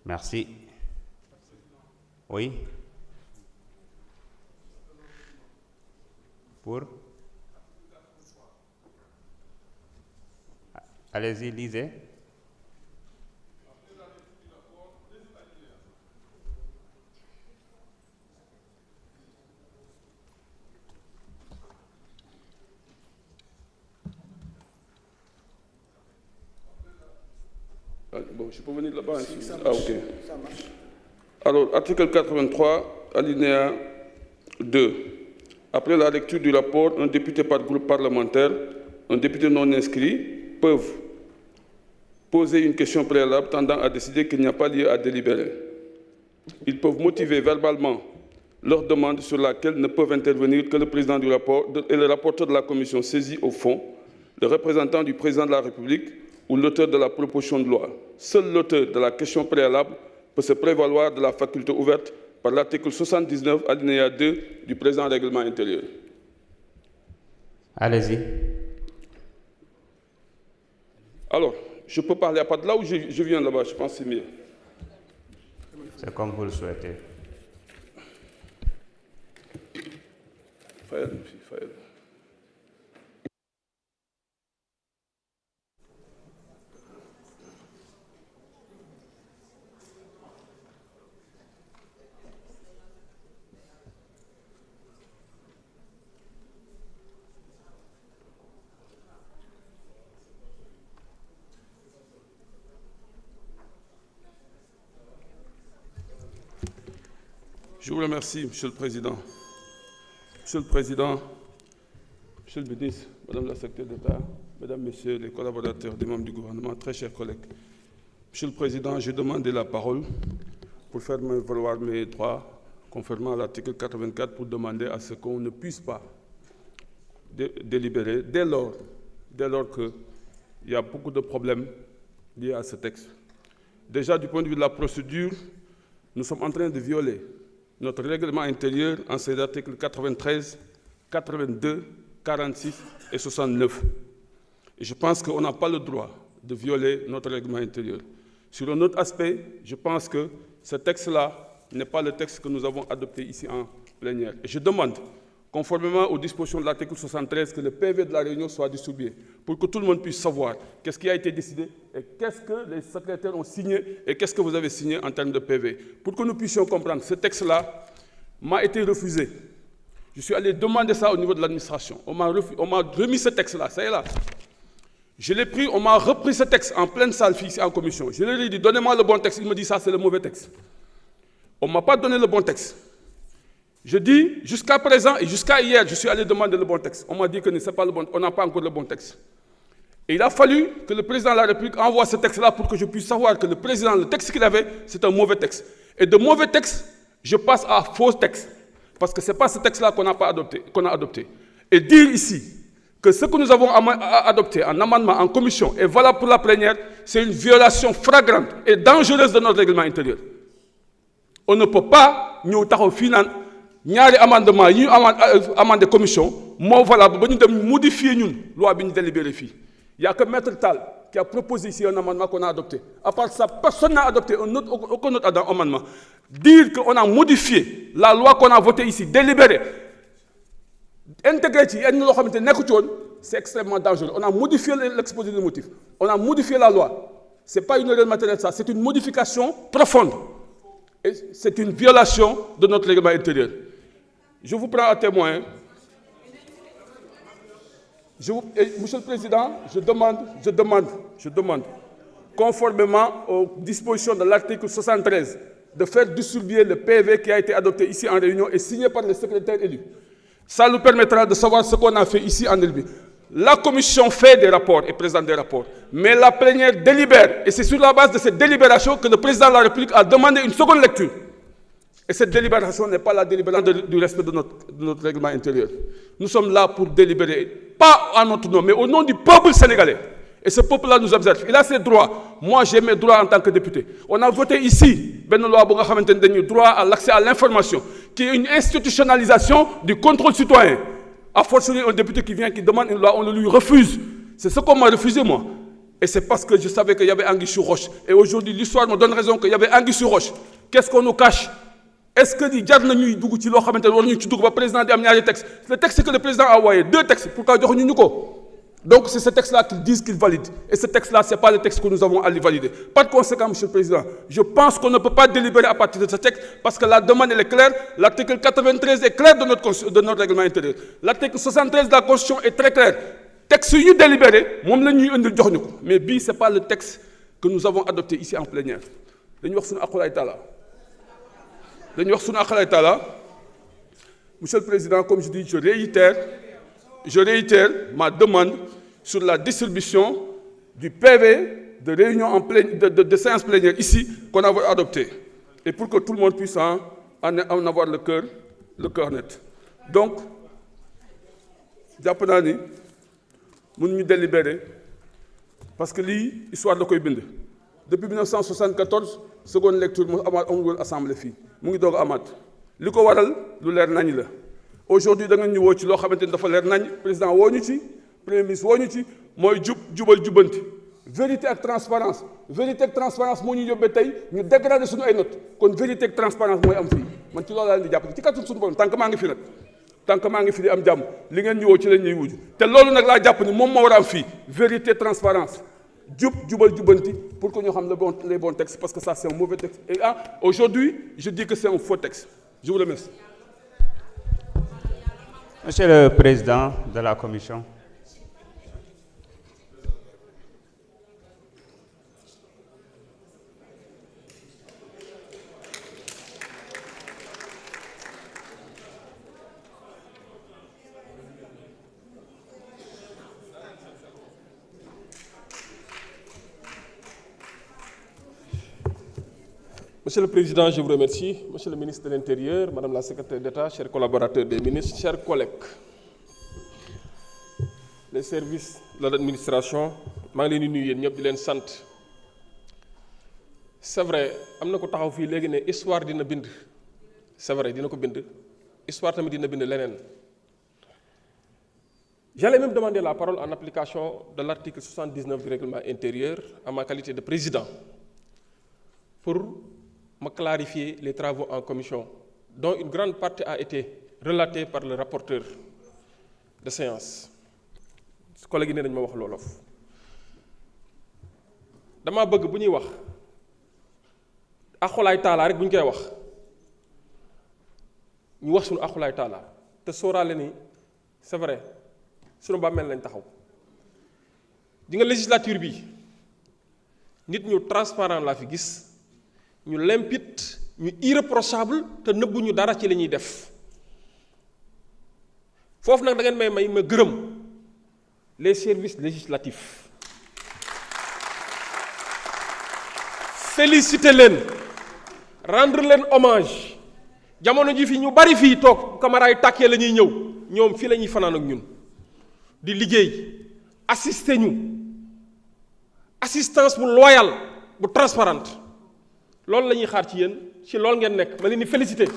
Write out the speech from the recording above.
Merci. Oui. Pour? Allez-y, lisez. Bon, je peux venir là-bas. Ah, ok. Alors, article 83, alinéa 2. Après la lecture du rapport, un député par groupe parlementaire, un député non inscrit peuvent poser une question préalable tendant à décider qu'il n'y a pas lieu à délibérer. Ils peuvent motiver verbalement leur demande sur laquelle ne peuvent intervenir que le président du rapport et le rapporteur de la commission saisie au fond, le représentant du président de la République ou l'auteur de la proposition de loi. Seul l'auteur de la question préalable peut se prévaloir de la faculté ouverte par l'article 79, alinéa 2 du présent règlement intérieur. Allez-y. Alors, je peux parler à part de là ou je viens là-bas, je pense que c'est mieux. C'est comme vous le souhaitez. Faël. Je vous remercie, Monsieur le Président. Monsieur le Président, Monsieur le Ministre, Madame la Secrétaire d'État, Mesdames, Messieurs les collaborateurs des membres du gouvernement, très chers collègues. Monsieur le Président, j'ai demandé la parole pour faire valoir mes droits, conformément à l'article 84, pour demander à ce qu'on ne puisse pas délibérer dès lors qu'il y a beaucoup de problèmes liés à ce texte. Déjà, du point de vue de la procédure, nous sommes en train de violer notre règlement intérieur en ses articles 93, 82, 46 et 69. Et je pense qu'on n'a pas le droit de violer notre règlement intérieur. Sur un autre aspect, je pense que ce texte-là n'est pas le texte que nous avons adopté ici en plénière. Et je demande, conformément aux dispositions de l'article 73, que le PV de la réunion soit distribué pour que tout le monde puisse savoir qu'est-ce qui a été décidé et qu'est-ce que les secrétaires ont signé et qu'est-ce que vous avez signé en termes de PV. Pour que nous puissions comprendre, ce texte-là m'a été refusé. Je suis allé demander ça au niveau de l'administration. On m'a remis ce texte-là, ça y est là. Je l'ai pris, on m'a repris ce texte en pleine salle ici en commission. Je leur ai dit, donnez-moi le bon texte. Il me dit, ça c'est le mauvais texte. On ne m'a pas donné le bon texte. Je dis, jusqu'à présent et jusqu'à hier, je suis allé demander le bon texte. On m'a dit que ce n'est pas le bon, on n'a pas encore le bon texte. Et il a fallu que le président de la République envoie ce texte-là pour que je puisse savoir que le président, le texte qu'il avait, c'est un mauvais texte. Et de mauvais texte, je passe à faux texte. Parce que ce n'est pas ce texte-là qu'on n'a pas adopté, qu'on a adopté. Et dire ici que ce que nous avons adopté en amendement, en commission, est valable pour la plénière, c'est une violation flagrante et dangereuse de notre règlement intérieur. On ne peut pas nous ñaari amendement yi ñu amendé commission moo valable ba ñu dem modifier ñun loi bi ñu délibéré fii. Il n'y a que Maître Tal qui a proposé ici un amendement qu'on a adopté. À part ça, personne n'a adopté aucun autre amendement. Dire qu'on a modifié la loi qu'on a votée ici, délibéré, intégré, c'est extrêmement dangereux. On a modifié l'exposé des motifs. On a modifié la loi. Ce n'est pas une erreur matérielle, ça. C'est une modification profonde. Et c'est une violation de notre règlement intérieur. Je vous prends à témoin. Monsieur le Président, je demande, conformément aux dispositions de l'article 73, de faire distribuer le PV qui a été adopté ici en réunion et signé par le secrétaire élu. Ça nous permettra de savoir ce qu'on a fait ici en Elbi. La commission fait des rapports et présente des rapports, mais la plénière délibère. Et c'est sur la base de cette délibération que le président de la République a demandé une seconde lecture. Et cette délibération n'est pas la délibération du respect de notre règlement intérieur. Nous sommes là pour délibérer, pas à notre nom, mais au nom du peuple sénégalais. Et ce peuple-là nous observe. Il a ses droits. Moi, j'ai mes droits en tant que député. On a voté ici, droit à l'accès à l'information, qui est une institutionnalisation du contrôle citoyen. A fortiori, un député qui vient, qui demande une loi, on le lui refuse. C'est ce qu'on m'a refusé, moi. Et c'est parce que je savais qu'il y avait anguille sur roche. Et aujourd'hui, l'histoire me donne raison qu'il y avait anguille sur roche. Qu'est-ce qu'on nous cache? Est-ce que di jar nañuy dugg ci loo xamante ne war ñu ci dugg ba président di am ñaari texte? Le texte que le président a envoyé, 2 textes, pourquoi joxuñu ñu ko? Donc c'est ce texte-là qu'ils disent qu'ils valident. Et ce texte-là, ce n'est pas le texte que nous avons à lui valider. Par conséquent, Monsieur le Président, je pense qu'on ne peut pas délibérer à partir de ce texte parce que la demande elle est claire. L'article 93 est clair de notre règlement intérieur. L'article 73 de la Constitution est très clair. Texte yu délibéré, moom la ñuy indil jox ñu ko. Mais bii ce n'est pas le texte que nous avons adopté ici en plénière. dañuy wax suñu aqulaay taala. dañuy wax suñu aqulaay taala. Monsieur le Président, comme je dis, je réitère ma demande sur la distribution du PV de réunion de séance plénière ici qu'on a adopté. Et pour que tout le monde puisse en avoir le cœur net. Donc, jàpp naa ni mënuñu délibérer parce que lii histoire da koy bind. Depuis 1974 seconde lecture mu amaat amul woon assemblée fii mu ngi doog a amaat li ko waral lu leer nañ la. Aujourd'hui da nga ñu woo ci loo xamante ni dafa leer nañ président woo ñu ci premier ministre woo ñu ci mooy jubal jubanti vérité ak transparence moo ñu yóbbee tey ñu dégradé suñu ay notes kon vérité ak transparence mooy am fii man ci loolu laa leen di jàpp ci kàttan suñu borom tant que maa ngi fi nag tant que maa ngi fi di am jàmm li ngeen ñu woo ci lañ ñuy wuju te loolu nag laa jàpp ni moom moo war a am fii vérité transparence jubal jubanti pour que ñu xam les bons textes parce que ça c'est un mauvais texte et aujourd'hui je dis que c'est un faux texte je vous remercie. Monsieur le Président de la Commission. Monsieur le Président, je vous remercie. Monsieur le ministre de l'Intérieur, Madame la Secrétaire d'État, chers collaborateurs des ministres, chers collègues. Les services de l'administration, maa ngi leen di nuyu yéen ñëpp di leen sant. C'est vrai am na ko taxaw fii léegi ne histoire dina bind. C'est vrai dina ko bind. Histoire tamit dina bind leneen. J'allais même demander la parole en application de l'article 79 du règlement intérieur en ma qualité de président pour me clarifier les travaux en commission, dont une grande partie a été relatée par le rapporteur de séance. Collègue yi ne dañ ma wax loolof dama bëgg bu ñuy wax axulaay taala rek bu ñu koy wax ñu wax suñu axulaay taala te sóoraale ni c'est vrai suñu bàmmeel lañ taxaw di nga législature bi nit ñu transparent laa fi gis ñu limpide ñu irréprochable te nëbbuñu dara ci li ñuy def foofu nag da ngeen may ma gërëm les services législatifs féliciter leen rendre leen hommage jamono ji fi ñu bari fii toog caméra yi tàkkee la ñuy ñëw ñoom fii la ñuy fanaan ak ñun di liggéey assister ñu assistance bu loyale bu transparente loolu la ñuy xaar ci yéen ci loolu ngeen nekk ma leen di féliciter